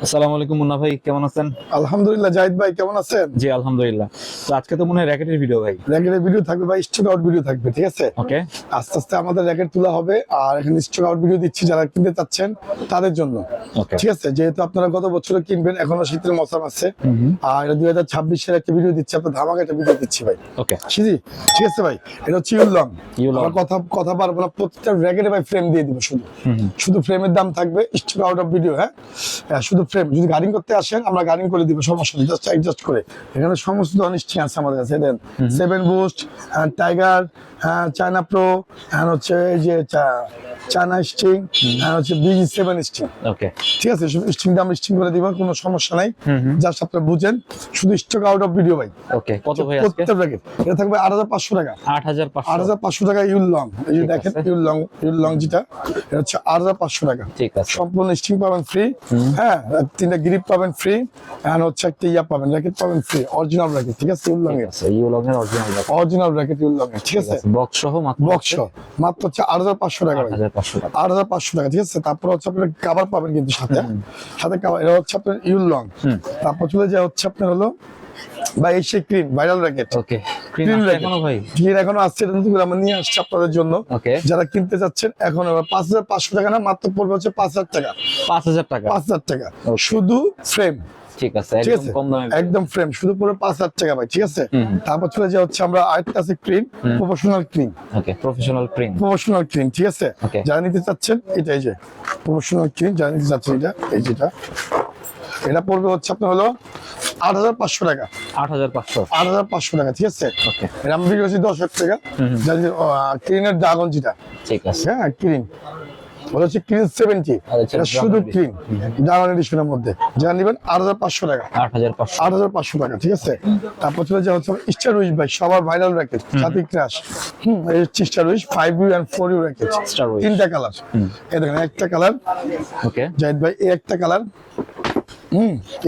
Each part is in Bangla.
আসসালামু আলাইকুম মুন্না ভাই, কেমন আছেন? আলহামদুলিল্লাহ। জাহিদ ভাই কেমন আছেন? জি আলহামদুলিল্লাহ। তো আজকে তো মনে হয় র্যাকেটের ভিডিও ভাই। র্যাকেটের ভিডিও থাকবে ভাই, স্টক আউট ভিডিও থাকবে, ঠিক আছে? ওকে আস্তে আস্তে আমাদের র্যাকেট তোলা হবে, আর এখানে স্টক আউট ভিডিও দিচ্ছি যারা কিনতে চাচ্ছেন তাদের জন্য। ওকে ঠিক আছে, যেহেতু আপনারা গত বছর কিনবেন, এখনো শীতের মৌসুম আছে, আর এটা 2026-এর একটা ভিডিও দিচ্ছি, আপনার ধামাকা একটা ভিডিও দিচ্ছি ভাই। ওকে সিজি, ঠিক আছে ভাই। এটা হচ্ছে ইউলং। ইউলং। আমার কথা পারবো না, প্রত্যেকটা র্যাকেটে ভাই ফ্রেম দিয়ে দিব, শুধু ফ্রেমের দাম থাকবে স্টক আউট অফ ভিডিও। হ্যাঁ, শুধু ফ্রেম। যদি গার্ডিং করতে আসেন আমরা গার্ডিং করে দিব, সমস্যা নেই, জাস্ট অ্যাডজাস্ট করে। এখানে সমস্ত ধরনের স্ট্রিং আছে আমাদের কাছে। দেন 7 বুস্ট, টাইগার, চায়না প্রো, হচ্ছে এই যে চায়না স্ট্রিং, হচ্ছে BG7 স্ট্রিং। ওকে ঠিক আছে, স্ট্রিংটা আমরা স্ট্রিং করে দিব, কোনো সমস্যা নাই। জাস্ট আপনারা বুঝেন, শুধু স্টক আউট অফ ভিডিও ভাই। ওকে কত ভাই আজকে? প্রত্যেক র্যাকেট এটা থাকবে 8500 টাকা। 8500 টাকা ইউলং। এই যে দেখেন ইউলং যেটা, এটা হচ্ছে 8500 টাকা। ঠিক আছে। সম্পূর্ণ স্ট্রিং পাবেন ফ্রি। হ্যাঁ, 3টা গ্রিপ পাবেন ফ্রি, এন্ড হচ্ছে একটা ইয়া পাবেন, র্যাকেট পাবেন ফ্রি, অরিজিনাল র্যাকেট। ঠিক আছে, ইউলং এর ইউলং এর অরিজিনাল র্যাকেট ইউলং এর। ঠিক আছে, বক্স সহ মাত্র হচ্ছে 8500 টাকা ভাই। 8500 টাকা। 8500 টাকা। ঠিক আছে, তারপর হচ্ছে আপনার কভার পাবেন কিন্তু সাথে কভার। এটা হচ্ছে আপনার ইউলং। তারপর চলে যায় হচ্ছে আপনার হলো ভাই এই সেই ক্রিন ভাইরাল র্যাকেট। ওকে ক্রিন এখনো ভাই? ক্রিন এখনো আসছে, এটা নতুন করে আমরা নিয়ে আসছি আপনাদের জন্য। ওকে যারা কিনতে যাচ্ছেন এখন 5500 টাকা না, মাত্র পড়বে হচ্ছে 5000 টাকা। 5000 টাকা। 5000 টাকা শুধু ফ্রেম। ঠিক আছে, ঠিক একদম আছে, কম দামে একদম ফ্রেম, শুধু পড়বে 5000 টাকা ভাই। ঠিক আছে, তারপর চলে যায় হচ্ছে আমরা আরেকটা আছে ক্রিন, প্রফেশনাল ক্রিন। ওকে প্রফেশনাল ক্রিন। প্রফেশনাল ক্রিন। ঠিক আছে, Okay. যারা নিতে চাচ্ছেন এটা, এই যে প্রফেশনাল ক্রিন, যারা নিতে চাচ্ছেন এটা, এই যেটা, এটা পড়বে হচ্ছে আপনার হলো 8500 টাকা। 8500 টাকা। ঠিক আছে, ওকে এটা আমি বিক্রি করছি 10,000 টাকা। ক্রিনের ড্রাগন যেটা, ঠিক আছে। হ্যাঁ ক্রিন, ওটা হচ্ছে ক্রিন 70। আচ্ছা, এটা শুধু ক্রিন ড্রাগন এডিশনের মধ্যে, যারা নেবেন 8500 টাকা। 8500 8500 টাকা। ঠিক আছে, তারপর চলে যাওয়া হচ্ছে স্টার উইশ ভাই, সবার ভাইরাল র্যাকেট, সাথী ক্রাশ। এই হচ্ছে star wish 5U and 4U racket. Star Wish। 3টা কালার। এই দেখেন, একটা কালার ওকে জাহিদ ভাই, এই একটা কালার,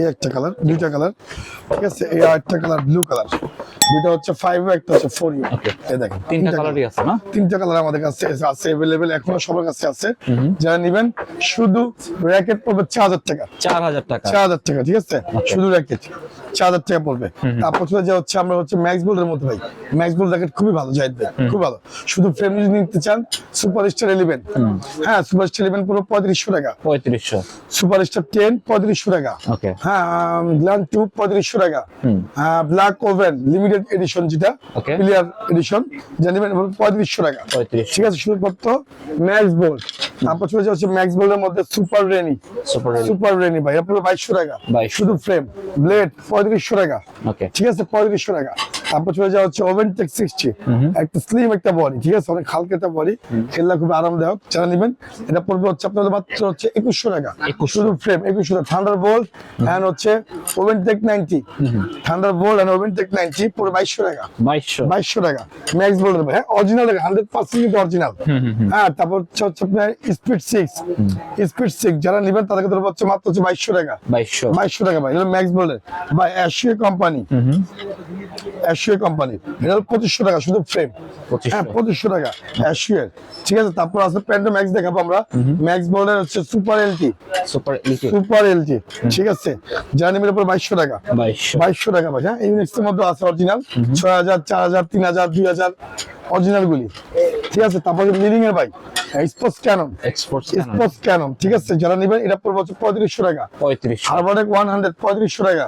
এই একটা কালার, 2টা কালার। ঠিক আছে, এই আরেকটা কালার ব্লু কালার। দুটো হচ্ছে 5U, একটা হচ্ছে 4U। ওকে এই দেখেন, 3টা কালারই আছে না? 3টা কালার আমাদের কাছে আছে, अवेलेबल এখনো সবার কাছে আছে। যারা নেবেন শুধু র্যাকেট পড়বে 4000 টাকা। 4000 টাকা। 4000 টাকা। ঠিক আছে, শুধু র্যাকেট 4000 টাকা পড়বে। তারপর চলে যাওয়া হচ্ছে আমরা হচ্ছে ম্যাক্স বোল্ডের মধ্যে ভাই, ম্যাক্স বোল্ড র্যাকেট খুবই ভালো জাহিদ ভাই, খুব ভালো। শুধু ফ্রেম যদি নিতে চান সুপার স্টার 11, হ্যাঁ সুপার স্টার 11 পুরো 3500 টাকা। 3500। সুপার স্টার 10 3500 টাকা। ওকে হ্যাঁ, গ্ল্যান্ড 2 3500 টাকা। ব্ল্যাক ওভেন লিমিটেড এডিশন যেটা, Okay. প্লেয়ার এডিশন, জানেন 3500 টাকা। 3500। ঠিক আছে, শুধুমাত্র ম্যাক্স বোল্ড। তারপর চলে যাচ্ছে ম্যাক্স বোল্ডের মধ্যে সুপার রেনি। সুপার রেনি ভাই, পুরো 2200 টাকা। 2200 শুধু ফ্রেম, ব্লেড 3500 টাকা। ওকে ঠিক আছে, 3500 টাকা। তারপর চলে যাওয়া হচ্ছে ওভেন টেক 60, একটা স্লিম একটা বডি। ঠিক আছে, অনেক হালকা একটা বডি, খেললে খুব আরামদায়ক। যারা নেবেন এটা পড়বে হচ্ছে আপনাদের মাত্র হচ্ছে 2100 টাকা। 2100 শুধু ফ্রেম 2100 টাকা। থান্ডার বোল্ট এন্ড হচ্ছে oven tech 90, thunder bolt end oven tech 90 পুরো 2200 টাকা। 2200 টাকা ম্যাক্স বোল্ডের ভাই, হ্যাঁ অরিজিনাল 100% কিন্তু অরিজিনাল। হ্যাঁ, তারপর হচ্ছে আপনার স্পিড 6, যারা নেবেন তাদেরকে ধরবো হচ্ছে মাত্র হচ্ছে 2200 টাকা। 2200 টাকা ভাই, এটা ম্যাক্স বোল্ডের ভাই, এশিয়া কোম্পানি। এটা 2500 টাকা শুধু ফ্রেম। হ্যাঁ 2500 টাকা এশিয়ার। ঠিক আছে, তারপর আছে প্যান্টো ম্যাক্স দেখাবো আমরা, ম্যাক্স বোল্ডের হচ্ছে সুপার এলটি। ঠিক আছে, যারা নেবেন উপর 2200 টাকা। 2200 টাকা ভাই। হ্যাঁ, ইউনিক্স এর মধ্যে আছে অরিজিনাল 6000, 4000, 3000, 2000 অরিজিনাল গুলি। ঠিক আছে, তারপর লিডিং এর ভাই স্পোর্টস ক্যানন। ঠিক আছে, যারা নেবেন এটা পড়বে হচ্ছে 3500 টাকা। হারবার্ডেক 100 3500 টাকা।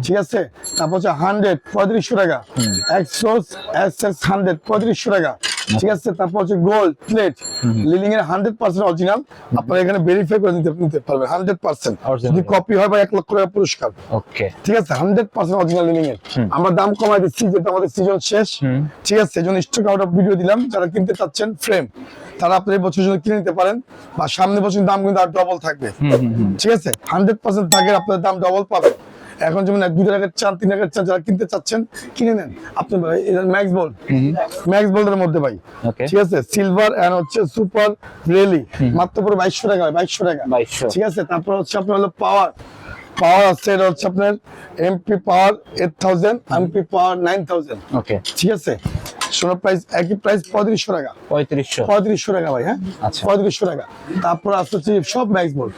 ঠিক আছে, তারপর হচ্ছে 100 3500 টাকা। এক্সোস SS 100 3500 টাকা। ঠিক আছে, তারপর হচ্ছে গোল্ড প্লেট লিডিং এর 100% অরিজিনাল। আপনারা এখানে ভেরিফাই করে নিতে পারবেন 100%। যদি কপি হয় বা 1 লক্ষ টাকা পুরস্কার। ওকে ঠিক আছে, 100% অরিজিনাল লিডিং এর। আমরা দাম কমাই দিচ্ছি যেহেতু আমাদের সিজন শেষ। ঠিক আছে, এজন্য স্টক আউট অফ ভিডিও দিলাম। যারা কিনতে চাচ্ছেন ফ্রেম, তারা আপনি এই বছর জন্য কিনে নিতে পারেন, বা সামনে বছর দাম কিন্তু আর ডবল থাকবে। ঠিক আছে, 100% থাকে, আপনাদের দাম ডবল পাবেন। এখন যেমন 2 টাকার চান, 3 টাকার চান, যারা কিনতে চাচ্ছেন কিনে নেন। আপনি ম্যাক্স বোল্ডের মধ্যে ভাই। ঠিক আছে, সিলভার এন্ড হচ্ছে সুপার রেলি, মাত্র পুরো 2200 টাকা। 2200 টাকা। ঠিক আছে, তারপর হচ্ছে আপনার হলো পাওয়ার আছে, এটা হচ্ছে আপনার MP পাওয়ার 8000, MP পাওয়ার 9000। ওকে ঠিক আছে, সোনার প্রাইস একই প্রাইস 3500 টাকা। 3500 টাকা ভাই, হ্যাঁ আচ্ছা। 3500 টাকা। তারপর আসছে হচ্ছে সব ম্যাক্স বোর্ড,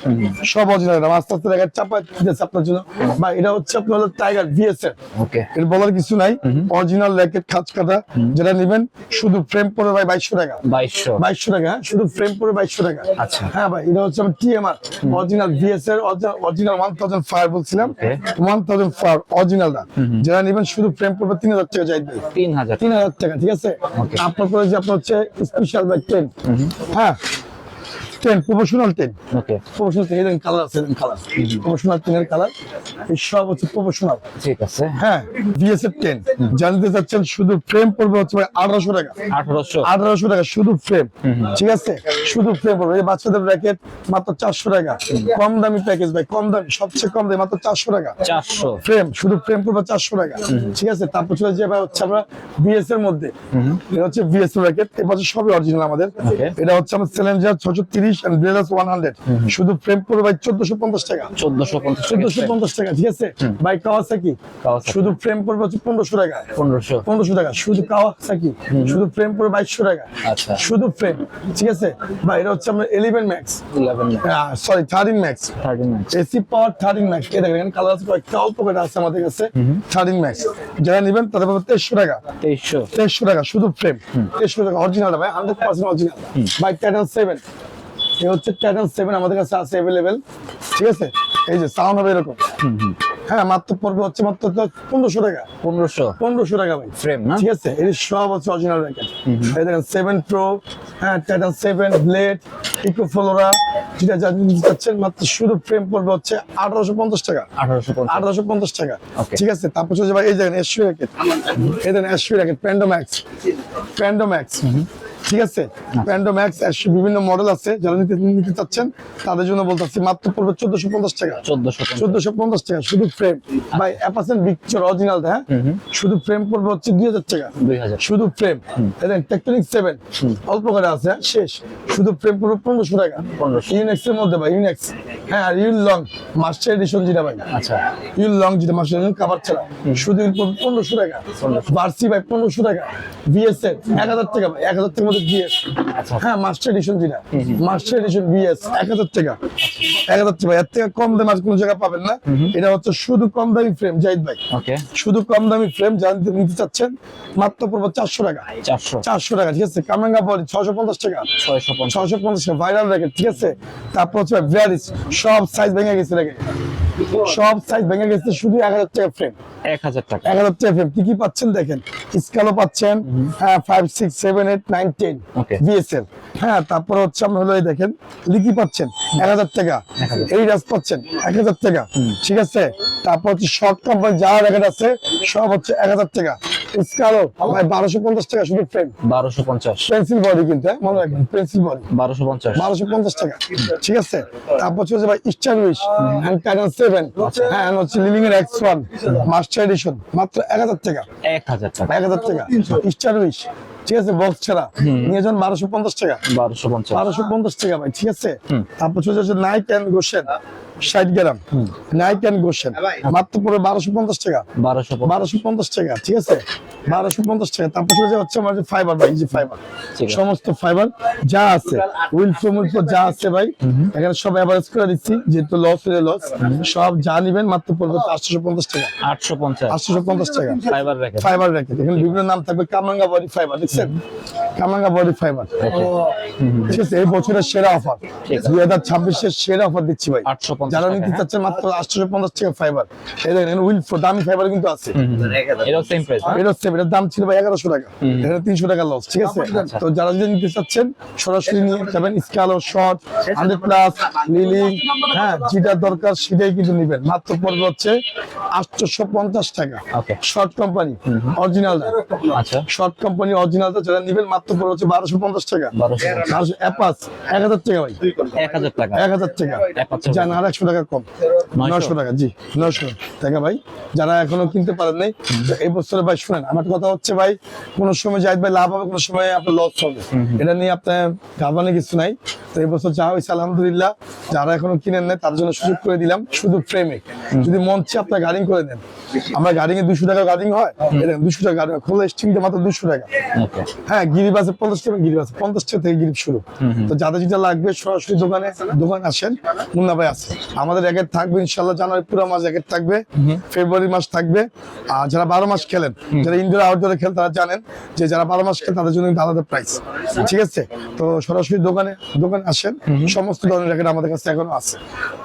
সব অরিজিনাল, আস্তে আস্তে দেখা চাপা দিতেছে আপনার জন্য ভাই। এটা হচ্ছে আপনার হলো টাইগার ভিএস এর, ওকে। এর বলার কিছু নাই, অরিজিনাল র্যাকেট খাঁজ কাটা। যেটা নেবেন শুধু ফ্রেম পড়বে ভাই 2200 টাকা। 2200 টাকা, হ্যাঁ শুধু ফ্রেম পড়বে 2200 টাকা। আচ্ছা। হ্যাঁ ভাই, এটা হচ্ছে আমার টিএমআর অরিজিনাল ভিএস এর অরিজিনাল 1005 বলছিলাম, 1005 অরিজিনালটা। যারা নেবেন শুধু ফ্রেম পড়বে 3000 টাকা চাইবে, 3000 টাকা, ঠিক আছে। আপনার পরে যে আপনার হচ্ছে স্পেশাল বাই 10, হ্যাঁ 10 প্রফেশনাল 10, ওকে। প্রফেশনাল 10 এর কালার আছে, কালার প্রফেশনাল 10 এর কালার, এই সব হচ্ছে প্রফেশনাল, ঠিক আছে। হ্যাঁ ভিএস এর 10 জানতে চাচ্ছেন শুধু ফ্রেম পড়বে হচ্ছে ভাই 1800 টাকা। 1800 টাকা শুধু ফ্রেম, ঠিক আছে, শুধু ফ্রেম পড়বে। এই বাচ্চাদের র্যাকেট মাত্র 400 টাকা, কম দামি প্যাকেজ ভাই, কম দামি, সবচেয়ে কম দামি মাত্র 400 টাকা। 400 ফ্রেম, শুধু ফ্রেম পড়বে 400 টাকা, ঠিক আছে। তারপর চলে যে ভাই হচ্ছে আমরা ভিএস এর মধ্যে, এটা হচ্ছে ভিএস এর র্যাকেট, এই পাশে সবই অরিজিনাল আমাদের। এটা হচ্ছে আমার চ্যালেঞ্জার 630 এন্ড ব্লেজার 100, শুধু ফ্রেম পড়বে ভাই 1450 টাকা। 1450 টাকা, ঠিক আছে ভাই। কাওয়াসাকি শুধু ফ্রেম পড়বে হচ্ছে 1500 টাকা। 1500 টাকা শুধু কাওয়াসাকি, শুধু ফ্রেম পড়বে 2200 টাকা, আচ্ছা, শুধু ফ্রেম, ঠিক আছে ভাই। এটা হচ্ছে আমরা 11 ম্যাক্স, সরি 13 ম্যাক্স, এসি পাওয়ার 13 ম্যাক্স। এই দেখেন কালার আছে কয়েকটা, অল্প কয়টা আছে আমাদের কাছে 13 ম্যাক্স। যারা নেবেন তাদের পাবে 2300 টাকা। 2300 টাকা শুধু ফ্রেম, 2300 টাকা অরিজিনাল ভাই, 100% অরিজিনাল ভাই। টাইটান 7, এই হচ্ছে টাইটান 7 আমাদের কাছে আছে अवेलेबल, ঠিক আছে। এই যে সাউন্ড হবে এরকম, হ্যাঁ মাত্র পড়বে হচ্ছে মাত্র 1500 টাকা। 1500 টাকা ভাই ফ্রেম, না ঠিক আছে। এই সব হচ্ছে অরিজিনাল র্যাকেট। এই দেখেন 7 প্রো, হ্যাঁ টাইটান 7 ব্লেড, ইকো ফ্লোরা, যেটা জানেন যাচ্ছেন মাত্র শুধু ফ্রেম পড়বে হচ্ছে 1850 টাকা। 1850 টাকা, ঠিক আছে। তারপর হচ্ছে ভাই এই দেখেন এসইউ র্যাকেট, এই দেখেন এসইউ র্যাকেট প্যান্ডোম্যাক্স, ঠিক আছে। প্যান্ডোম্যাক্স বিভিন্ন মডেল আছে, যারা নিতে চাচ্ছেন তাদের জন্য বলতেছি মাত্র পড়বে 1450 টাকা। 1450 টাকা শুধু ফ্রেম ভাই। অ্যাপাসেন পিকচার অরিজিনাল, হ্যাঁ শুধু ফ্রেম পড়বে হচ্ছে 2000 টাকা, 2000 শুধু ফ্রেম। দেখেন টেকটনিক 7 অল্প করে আছে, শেষ, শুধু ফ্রেম পড়বে 1500 টাকা। ইউনেক্স এর মধ্যে ভাই, ইউনেক্স, হ্যাঁ আর ইউল লং মাস্টার এডিশন যেটা ভাই, আচ্ছা ইউল লং যেটা মাস্টার এডিশন কভার ছাড়া, শুধু ইউল পড়বে 1500 টাকা। ভার্সি ভাই 1500 টাকা। ভিএস এর 1000 টাকা ভাই, 1000 টাকার মধ্যে ভিএস, হ্যাঁ মাস্টার এডিশন যেটা, মাস্টার এডিশন ভিএস 1000 টাকা। 1000 টাকা, এর থেকে কম দামে আর কোনো জায়গায় পাবেন না। এটা হচ্ছে শুধু কম দামি ফ্রেম জাহিদ ভাই, ওকে, শুধু কম দামি ফ্রেম জানতে নিতে চাচ্ছেন মাত্র পড়বে 400 টাকা। 400 টাকা, ঠিক আছে। কামেঙ্গা বডি 650 টাকা, 650 টাকা ভাইরাল র্যাকেট, ঠিক আছে। তারপর হচ্ছে ভ্যারিস, সব সাইজ ভেঙে গেছে র্যাকেট, সব সাইজ ভেঙে গেছে, শুধু 1000 টাকা ফ্রেম। 1000 টাকা ফ্রেম। কি কি পাচ্ছেন দেখেন, স্কালো পাচ্ছেন, হ্যাঁ 5 6 7 8 9 10 ভিএসএল, হ্যাঁ। তারপর হচ্ছে আমরা হলো এই দেখেন লিকি পাচ্ছেন 1000 টাকা, এই রাস পাচ্ছেন 1000 টাকা, ঠিক আছে। তারপর হচ্ছে শর্ট কোম্পানি যা র্যাকেট আছে সব হচ্ছে 1000 টাকা। স্কালো ভাই 1250 টাকা শুধু ফ্রেম, 1250 পেন্সিল বডি, কিন্তু মনে রাখবেন পেন্সিল বডি 1250 টাকা, ঠিক আছে। তারপর হচ্ছে ভাই স্টার উইশ এন্ড টাইটান 7, হ্যাঁ হচ্ছে লিভিং এর X1 মাস্টার এডিশন মাত্র 1000 টাকা। 1000 টাকা স্টার উইশ, ঠিক আছে, বক্স ছাড়া নিয়ে যান 1250 টাকা। 1250 টাকা ভাই, ঠিক আছে। তারপর হচ্ছে নাইট এন্ড গোশেন 60 গ্রাম, নাইট এন্ড গোশেন মাত্র পড়বে 1250 টাকা। 1250 টাকা, ঠিক আছে, 1250 টাকা। তারপর হচ্ছে আমার যে ফাইবার ভাই, যে ফাইবার, সমস্ত ফাইবার যা আছে উইল ফ্রম যা আছে ভাই, এখানে সব এভারেজ করে দিচ্ছি, যেহেতু লস হলে লস, সব যা নিবেন মাত্র পড়বে 850 টাকা। 850 টাকা ফাইবার র্যাকেট। এখানে বিভিন্ন নাম থাকবে, কামাঙ্গা বডি ফাইবার, দেখছেন কামাঙ্গা বডি ফাইবার, ঠিক আছে। এই বছরের সেরা অফার, 2026 এর সেরা অফার দিচ্ছি ভাই, যারা নিতে চাচ্ছেন মাত্র 850 টাকা ফাইবার। এই দেখেন উইল ফ্রো দামি ফাইবার কিন্তু আছে, এটাও সেম প্রাইস, এটার দাম ছিল ভাই 1100 টাকা, এটা 300 টাকা লস, ঠিক আছে। তো যারা যদি নিতে চাচ্ছেন সরাসরি নিয়ে যাবেন, স্কালো শর্ট 100 প্লাস লিলিং, হ্যাঁ যেটা দরকার সেটাই কিন্তু নিবেন। মাত্র পড়বে হচ্ছে 850 টাকা। শর্ট কোম্পানি অরিজিনাল, আচ্ছা শর্ট কোম্পানি অরিজিনাল অরিজিনালটা যারা নেবেন মাত্র পড়ে হচ্ছে 1250 টাকা। 1200 অ্যাপাস 1000 টাকা ভাই, 1000 টাকা 1000 টাকা জান, আর 100 টাকা কম, 900 টাকা। জি 900 টাকা ভাই। যারা এখনো কিনতে পারেন নাই এই বছরে ভাই শুনেন আমার কথা হচ্ছে ভাই, কোন সময় জাহিদ ভাই লাভ হবে, কোন সময় আপনার লস হবে, এটা নিয়ে আপনার গাবানে কিছু নাই। তো এই বছর যা হয়েছে আলহামদুলিল্লাহ, যারা এখনো কিনেন নাই তার জন্য সুযোগ করে দিলাম। শুধু ফ্রেমে যদি মন চায় আপনার গাড়িং করে দেন, আমরা গাড়িং এ 200 টাকা গাড়িং হয়, এটা 200 টাকা গাড়িং, খোলা স্টিংটা মাত্র 200 টাকা। হ্যাঁ গিরিপ আছে 50 টাকা, গিরিপ আছে 50 টাকা থেকে গিরিপ শুরু। তো যাদের যেটা লাগবে সরাসরি দোকান আসেন, মুন্না ভাই আছে। আমাদের র্যাকেট থাকবে ইনশাআল্লাহ, জানুয়ারি পুরো মাস র্যাকেট থাকবে, ফেব্রুয়ারি মাস থাকবে। আর যারা 12 মাস খেলেন, যারা ইনডোর আউটডোরে খেলেন তারা জানেন যে যারা 12 মাস খেলেন তাদের জন্য আলাদা প্রাইস, ঠিক আছে? তো সরাসরি দোকান আসেন, সমস্ত ধরনের র্যাকেট আমাদের কাছে এখনো আছে,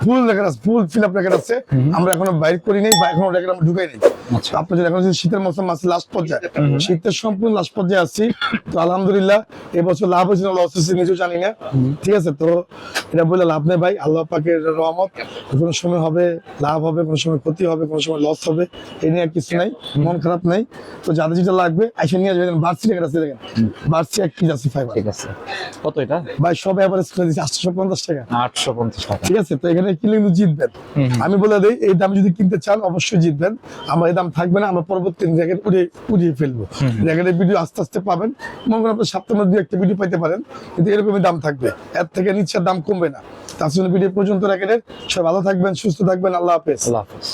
ফুল র্যাকেট আছে, ফুল ফিল আপ র্যাকেট আছে। আমরা এখনো বাইর করি নাই বা এখনো র্যাকেট আমরা ঢুকাই নাই। আপনার যদি এখন শীতের মৌসুম আছে, লাস্ট পর্যায়ে, শীতের সম্পূর্ণ লাস্ট পর্যায়ে আছি। তো আলহামদুলিল্লাহ এবছর লাভ হয়েছে না লস হয়েছে নিজেও জানি না, ঠিক আছে? তো এটা বলে লাভ নেই ভাই, আল্লাহ পাকের রহমত। কোনো সময় হবে লাভ হবে, কোনো সময় ক্ষতি হবে, কোনো সময় লস হবে, এই নিয়ে কিছু নাই, মন খারাপ নাই। তো যাদের যেটা লাগবে আইসা নিয়ে যাবেন। বার্সি র্যাকেট আছে, দেখেন বার্সি 1 পিস আছে ফাইবার, ঠিক আছে। কত এটা ভাই? সব এভারেজ করে দিচ্ছি 850 টাকা, 850 টাকা, ঠিক আছে? তো এখানে কিনলে কিন্তু জিতবেন। আমি বলে দিই এই দাম যদি কিনতে চান অবশ্যই জিতবেন। আমার এই দাম থাকবে না, আমরা পরবর্তী র্যাকেট উড়িয়ে ফেলবো। র্যাকেটের ভিডিও আস্তে আস্তে পাবেন, মনে করেন আপনার সপ্তাহের মধ্যে একটা ভিডিও পাইতে পারেন, কিন্তু এরকমই দাম থাকবে, এর থেকে নিচের দাম কমবে না। তার জন্য ভিডিও পর্যন্ত র্যাকেটের। সবাই ভালো থাকবেন, সুস্থ থাকবেন, আল্লাহ হাফেজ। আল্লাহ হাফেজ।